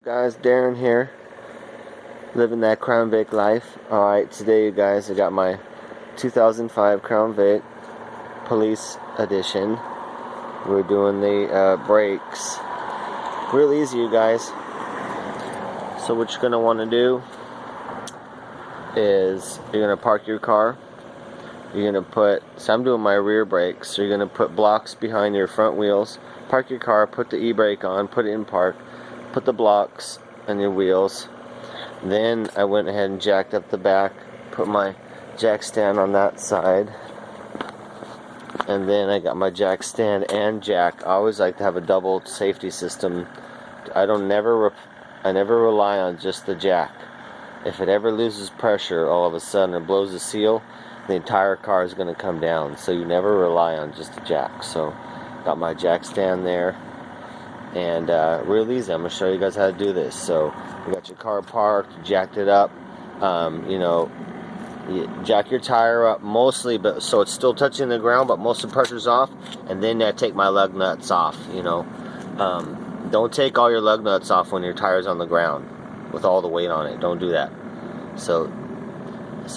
Guys, Darren here, living that Crown Vic life. Alright, today you guys, I got my 2005 Crown Vic Police Edition. We're doing the brakes. Real easy, you guys. So what you're going to want to do is you're going to park your car. You're going to put, so I'm doing my rear brakes, so you're going to put blocks behind your front wheels. Park your car, put the e-brake on, put it in park, put the blocks on your wheels. Then I went ahead and jacked up the back, put my jack stand on that side, and then I got my jack stand and jack. I always like to have a double safety system. I never rely on just the jack. If it ever loses pressure all of a sudden or blows a seal, the entire car is going to come down. So you never rely on just the jack. So got my jack stand there, and real easy. I'm going to show you guys how to do this. So you got your car parked, jacked it up. You jack your tire up mostly, but so it's still touching the ground, but most of the pressure's off. And then I take my lug nuts off. Don't take all your lug nuts off when your tire's on the ground with all the weight on it. Don't do that. So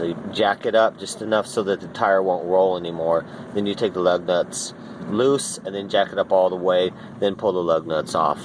you jack it up just enough so that the tire won't roll anymore. Then you take the lug nuts loose and then jack it up all the way. Then pull the lug nuts off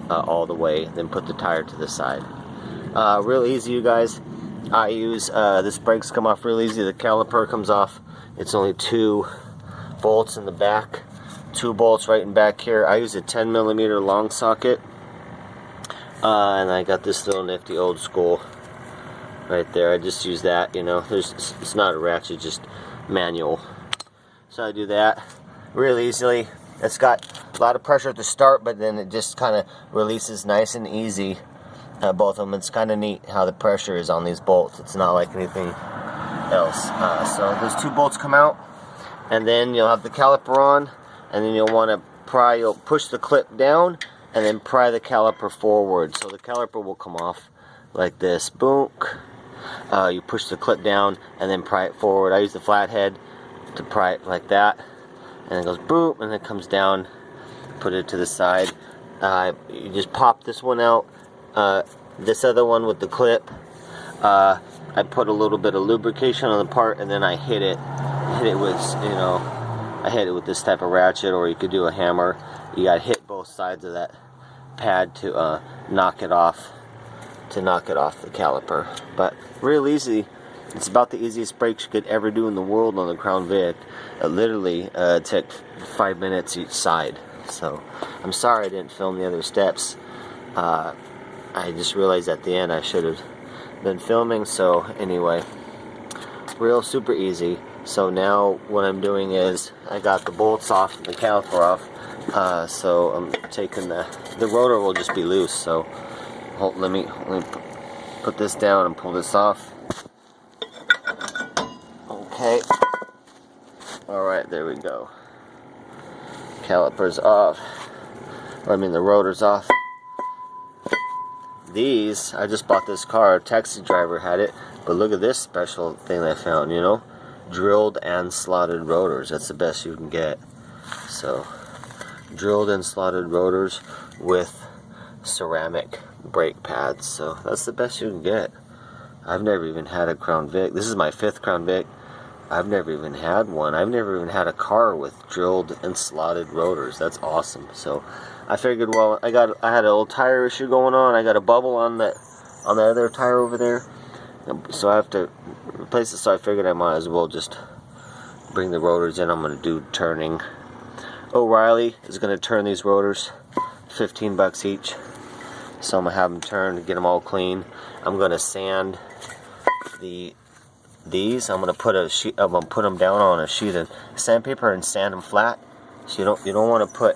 all the way. Then put the tire to the side. Real easy, you guys. I use this brakes come off real easy. The caliper comes off. It's only 2 bolts in the back. 2 bolts right in back here. I use a 10mm long socket. And I got this little nifty old school right there. I just use that, it's not a ratchet, just manual. So I do that real easily. It's got a lot of pressure at the start, but then it just kind of releases nice and easy. Both of them. It's kind of neat how the pressure is on these bolts. It's not like anything else. So those 2 bolts come out, and then you'll have the caliper on, and then you'll want to pry. You'll push the clip down, and then pry the caliper forward. So the caliper will come off like this. Boom. You push the clip down and then pry it forward. I use the flathead to pry it like that, and it goes boom, and it comes down. Put it to the side. You just pop this one out. This other one with the clip, I put a little bit of lubrication on the part, and then I hit it with, I hit it with this type of ratchet, or you could do a hammer. You gotta hit both sides of that pad to knock it off the caliper. But real easy. It's about the easiest brakes you could ever do in the world on the Crown Vic. It literally took 5 minutes each side. So I'm sorry I didn't film the other steps. I just realized at the end I should have been filming. So anyway, real super easy. So now what I'm doing is I got the bolts off and the caliper off. So I'm taking the rotor will just be loose. So let me put this down and pull this off. Okay. Alright, there we go. Caliper's off. The rotor's off. These, I just bought this car. A taxi driver had it. But look at this special thing I found, Drilled and slotted rotors. That's the best you can get. So, drilled and slotted rotors with ceramic brake pads. So, that's the best you can get. I've never even had a Crown Vic. This is my 5th Crown Vic. I've never even had one. I've never even had a car with drilled and slotted rotors. That's awesome. So I figured, well, I had a little tire issue going on. I got a bubble on the other tire over there, so I have to replace it. So I figured I might as well just bring the rotors in. I'm going to do turning. O'Reilly is going to turn these rotors, $15 each. So I'm going to have them turned, get them all clean. I'm going to sand these. I'm going to put them down on a sheet of sandpaper and sand them flat. So you don't want to put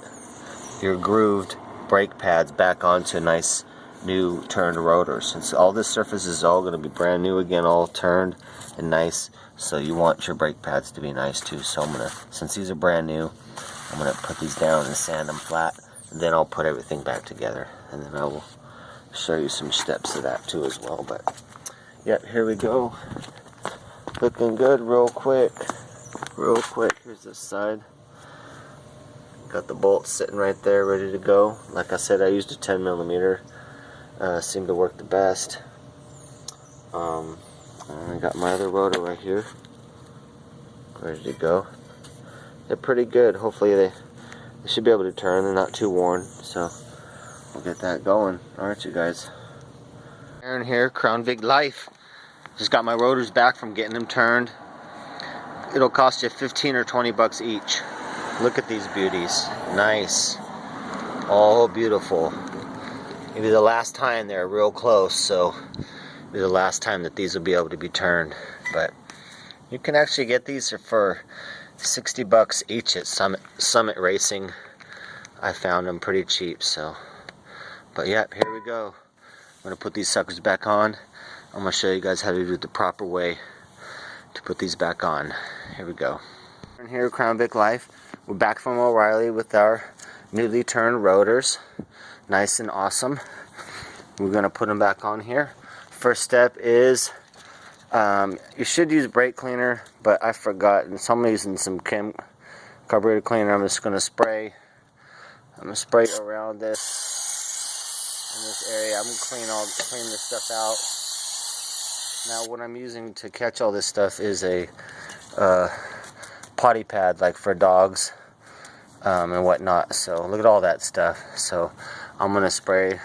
your grooved brake pads back onto nice new turned rotors. Since all this surface is all going to be brand new again, all turned and nice. So you want your brake pads to be nice too. So since these are brand new, I'm going to put these down and sand them flat. And then I'll put everything back together. And then I will show you some steps of that too as well. But yep, here we go. Looking good real quick. Here's this side. Got the bolts sitting right there ready to go. Like I said, I used a 10 millimeter. Seemed to work the best. I got my other rotor right here, ready to go. They're pretty good. Hopefully they should be able to turn. They're not too worn, so we'll get that going. Alright, you guys. Aaron here, Crown Vic Life. Just got my rotors back from getting them turned. It'll cost you 15 or 20 bucks each. Look at these beauties. Nice. Oh, beautiful. Maybe the last time they're real close, so maybe the last time that these will be able to be turned. But you can actually get these for 60 bucks each at Summit Racing. I found them pretty cheap, so. But yep, here we go. I'm gonna put these suckers back on. I'm gonna show you guys how to do it the proper way to put these back on. Here we go. And here, Crown Vic Life. We're back from O'Reilly with our newly turned rotors. Nice and awesome. We're gonna put them back on here. First step is you should use brake cleaner, but I forgot, and so I'm using some carburetor cleaner. I'm just gonna spray. I'm gonna spray around this in this area. I'm gonna clean this stuff out. Now, what I'm using to catch all this stuff is a potty pad, like for dogs and whatnot. So look at all that stuff. So I'm gonna spray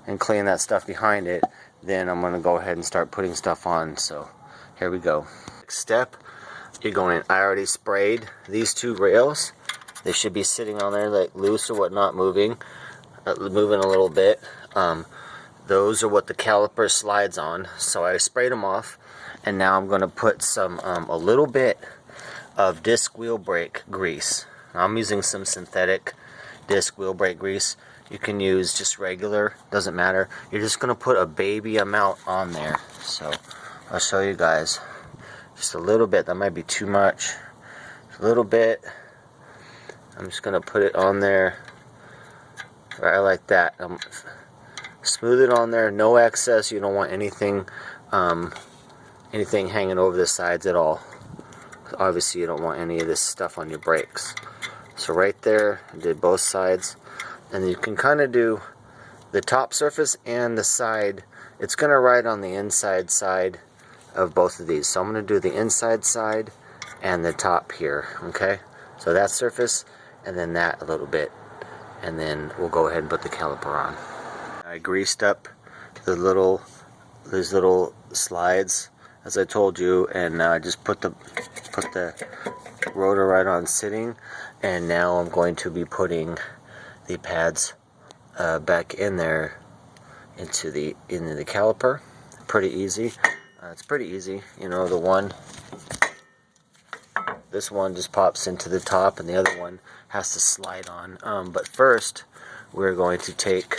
and clean that stuff behind it. Then I'm gonna go ahead and start putting stuff on. So here we go. Next step, you're going. I already sprayed these two rails. They should be sitting on there like loose or whatnot, moving a little bit. Those are what the caliper slides on. So I sprayed them off, and now I'm gonna put some a little bit of disc wheel brake grease. I'm using some synthetic disc wheel brake grease. You can use just regular, doesn't matter. You're just gonna put a baby amount on there. So I'll show you guys. Just a little bit, that might be too much. Just a little bit. I'm just gonna put it on there, right like that. Smooth it on there, no excess. You don't want anything hanging over the sides at all. Obviously you don't want any of this stuff on your brakes. So right there, I did both sides. And you can kind of do the top surface and the side. It's going to ride on the inside side of both of these. So I'm going to do the inside side and the top here. Okay, so that surface and then that a little bit. And then we'll go ahead and put the caliper on. I greased up these little slides, as I told you, and I just put the rotor right on sitting. And now I'm going to be putting the pads back in there into the caliper. Pretty easy. It's pretty easy. You know, this one just pops into the top, and the other one has to slide on. But first, we're going to take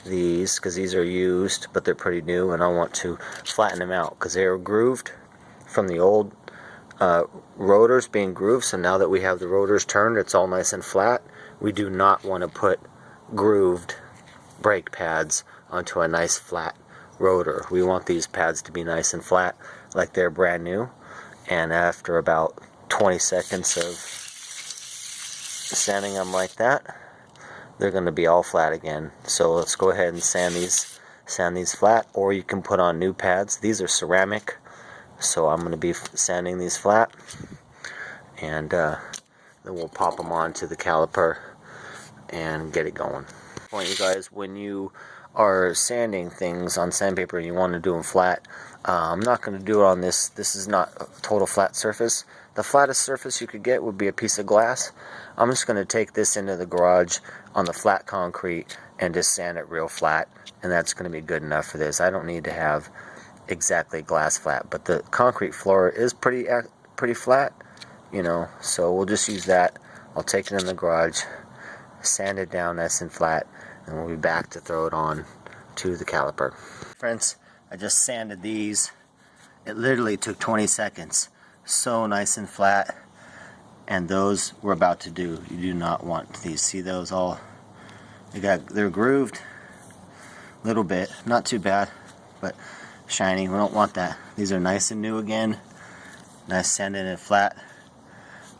these, because these are used, but they're pretty new, and I want to flatten them out because they are grooved from the old rotors being grooved. So now that we have the rotors turned, it's all nice and flat. We do not want to put grooved brake pads onto a nice flat rotor. We want these pads to be nice and flat, like they're brand new. And after about 20 seconds of sanding them like that, they're going to be all flat again. So let's go ahead and sand these flat, or you can put on new pads. These are ceramic, so I'm going to be sanding these flat, and then we'll pop them onto the caliper and get it going. Point, you guys, when you are sanding things on sandpaper and you want to do them flat, I'm not going to do it on this. This is not a total flat surface. The flattest surface you could get would be a piece of glass. I'm just going to take this into the garage on the flat concrete and just sand it real flat, and that's going to be good enough for this. I don't need to have exactly glass flat, but the concrete floor is pretty flat, you know, so we'll just use that. I'll take it in the garage, sand it down nice and flat, and we'll be back to throw it on to the caliper. Friends, I just sanded these. It literally took 20 seconds. So nice and flat. And those we're about to do. You do not want these. See those all? They're grooved a little bit. Not too bad, but shiny. We don't want that. These are nice and new again. Nice sanding it flat.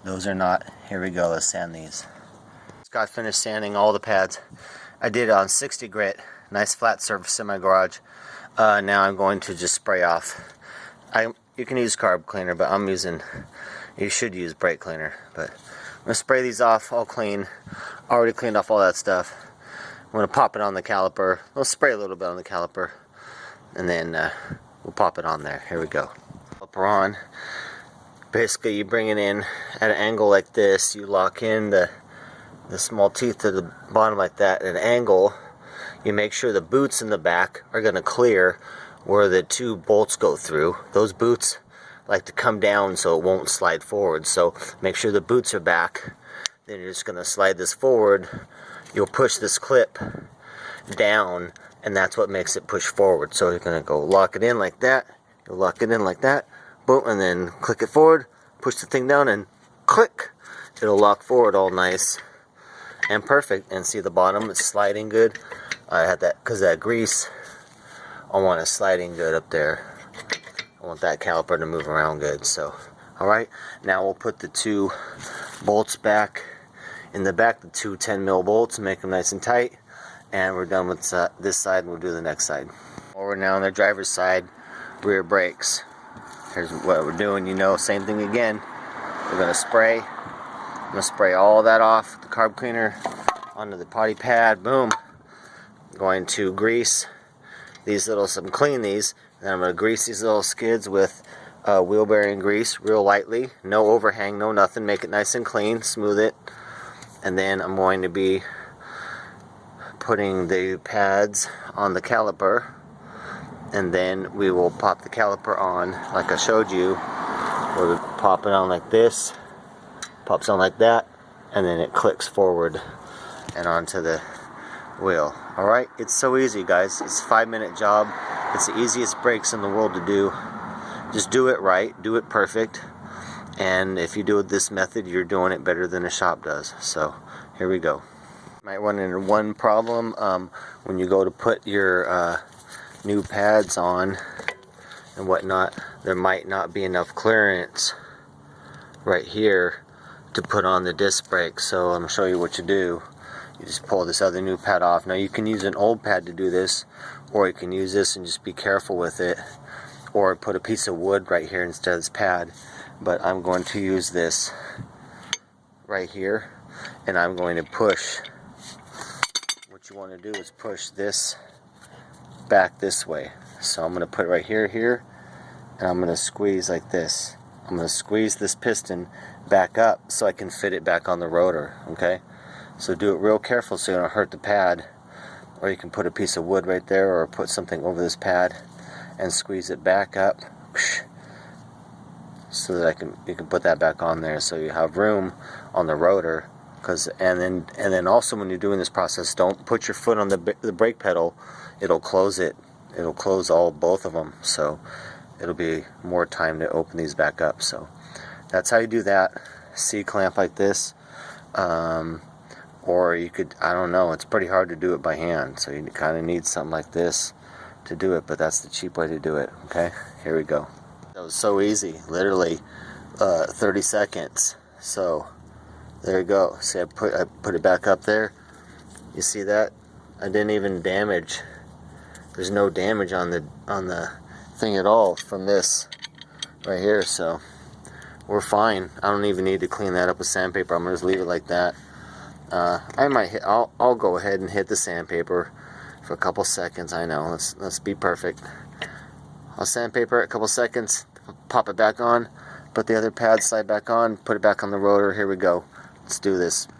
Those are not. Here we go. Let's sand these. Got finished sanding all the pads. I did it on 60 grit, nice flat surface in my garage. Now I'm going to just spray off. You can use carb cleaner, but you should use brake cleaner. But I'm going to spray these off all clean. Already cleaned off all that stuff. I'm going to pop it on the caliper. We'll spray a little bit on the caliper, and then we'll pop it on there. Here we go. Caliper on. Basically, you bring it in at an angle like this. You lock in the small teeth to the bottom like that at an angle. You make sure the boots in the back are going to clear where the two bolts go through. Those boots like to come down so it won't slide forward. So make sure the boots are back. Then you're just going to slide this forward. You'll push this clip down, and that's what makes it push forward. So you're going to go lock it in like that. You'll lock it in like that. Boom, and then click it forward. Push the thing down and click. It'll lock forward all nice and perfect. And see the bottom, it's sliding good. I had that because that grease. I want it sliding good up there. I want that caliper to move around good. So, alright, now we'll put the two bolts back in the back, the two 10 mil bolts, make them nice and tight. And we're done with this side, and we'll do the next side. We're now on the driver's side, rear brakes. Here's what we're doing, same thing again. We're going to spray. I'm going to spray all that off, the carb cleaner, onto the potty pad, boom. Going to grease these clean these, and I'm going to grease these little skids with wheel bearing grease real lightly, no overhang, no nothing, make it nice and clean, smooth it. And then I'm going to be putting the pads on the caliper, and then we will pop the caliper on like I showed you. We'll pop it on like this, pops on like that, and then it clicks forward and onto the wheel. Alright, it's so easy, guys. It's a 5-minute job. It's the easiest brakes in the world to do. Just do it right, do it perfect, and if you do it this method, you're doing it better than a shop does. So here we go. Might run into one problem when you go to put your new pads on and whatnot. There might not be enough clearance right here to put on the disc brake. So I'm going to show you what you do. You just pull this other new pad off. Now you can use an old pad to do this, or you can use this and just be careful with it, or put a piece of wood right here instead of this pad. But I'm going to use this right here, and I'm going to push. What you want to do is push this back this way. So I'm going to put it right here, and I'm going to squeeze like this. I'm going to squeeze this piston back up so I can fit it back on the rotor, okay? So do it real careful so you don't hurt the pad, or you can put a piece of wood right there, or put something over this pad and squeeze it back up so that you can put that back on there so you have room on the rotor. And then also when you're doing this process, don't put your foot on the brake pedal. It'll close it. It'll close both of them. So it'll be more time to open these back up. So that's how you do that. C-clamp like this. Or you could, I don't know, it's pretty hard to do it by hand. So you kind of need something like this to do it. But that's the cheap way to do it. Okay, here we go. That was so easy. Literally 30 seconds. So there you go. See, I put it back up there. You see that? I didn't even damage. There's no damage on the thing at all from this right here. So we're fine. I don't even need to clean that up with sandpaper. I'm gonna just leave it like that. I'll go ahead and hit the sandpaper for a couple seconds. I know. Let's be perfect. I'll sandpaper it a couple seconds. Pop it back on. Put the other pad slide back on. Put it back on the rotor. Here we go. Let's do this.